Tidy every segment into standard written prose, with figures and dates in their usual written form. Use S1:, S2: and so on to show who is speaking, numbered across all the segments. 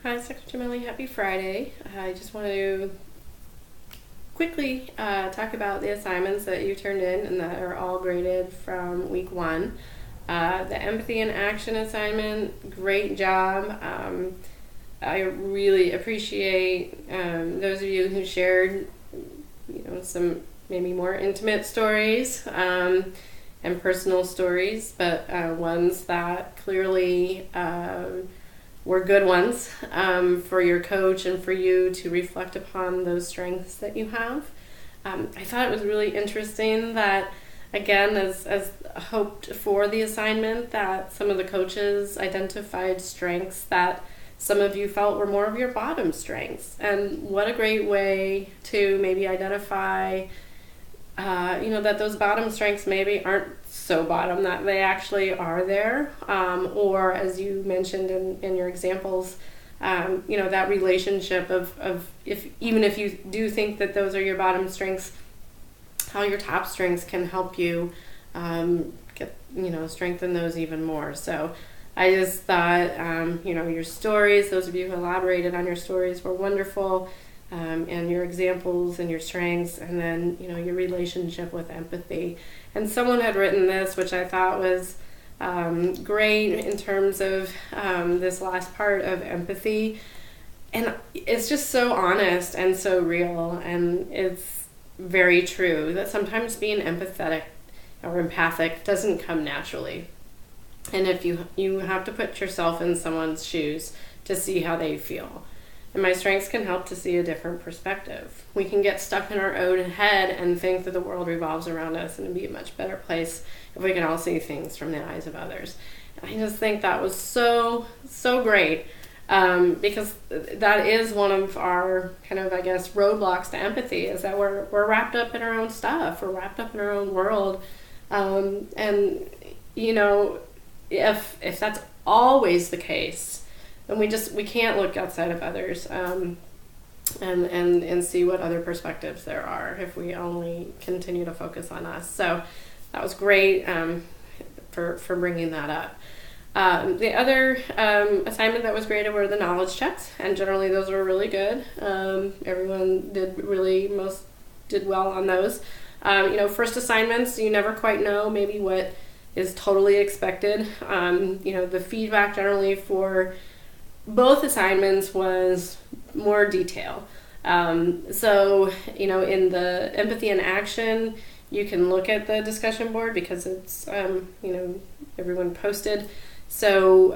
S1: Hi, Secretary Millie. Happy Friday. I just wanted to quickly talk about the assignments that you turned in and that are all graded from week one. The empathy and action assignment, great job. I really appreciate those of you who shared, some maybe more intimate stories and personal stories, but ones that clearly were good ones for your coach and for you to reflect upon those strengths that you have. I thought it was really interesting that, again, as hoped for the assignment, that some of the coaches identified strengths that some of you felt were more of your bottom strengths. And what a great way to maybe identify that those bottom strengths maybe aren't so bottom, that they actually are there, or as you mentioned in your examples, that relationship of even if you do think that those are your bottom strengths, how your top strengths can help you strengthen those even more. So I just thought, your stories, those of you who elaborated on your stories, were wonderful. And your examples and your strengths, and then your relationship with empathy. And someone had written this, which I thought was great in terms of this last part of empathy, and it's just so honest and so real, and it's very true that sometimes being empathetic or empathic doesn't come naturally, and if you have to put yourself in someone's shoes to see how they feel. And my strengths can help to see a different perspective. We can get stuck in our own head and think that the world revolves around us, and it'd be a much better place if we can all see things from the eyes of others. And I just think that was so great, because that is one of our kind of, roadblocks to empathy, is that we're wrapped up in our own stuff. We're wrapped up in our own world. And if that's always the case, and we can't look outside of others and see what other perspectives there are if we only continue to focus on us. So that was great for bringing that up. The other assignment that was graded were the knowledge checks, and generally those were really good. Everyone did well on those. First assignments, you never quite know maybe what is totally expected. The feedback generally for both assignments was more detail. So, in the empathy and action, you can look at the discussion board because it's, everyone posted. So,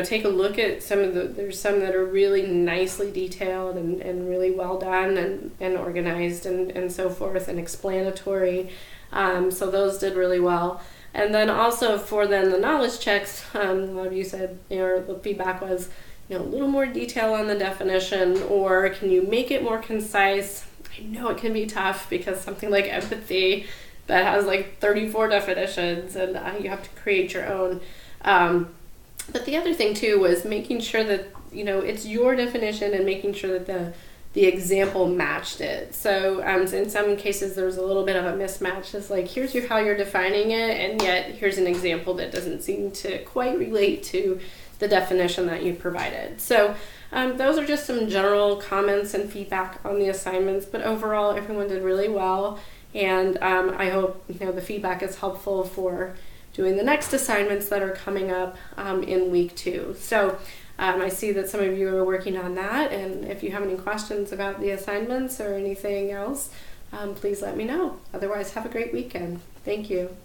S1: take a look at there's some that are really nicely detailed and really well done and organized and so forth and explanatory. So those did really well. And then also for the knowledge checks, a lot of you said, the feedback was, a little more detail on the definition, or can you make it more concise? I know it can be tough because something like empathy that has 34 definitions and you have to create your own. But the other thing too was making sure that, it's your definition and making sure that the example matched it. So in some cases there was a little bit of a mismatch. It's here's how you're defining it, and yet here's an example that doesn't seem to quite relate to the definition that you provided. So those are just some general comments and feedback on the assignments, but overall everyone did really well, and I hope the feedback is helpful for doing the next assignments that are coming up in week 2. So I see that some of you are working on that, and if you have any questions about the assignments or anything else, please let me know. Otherwise, have a great weekend. Thank you.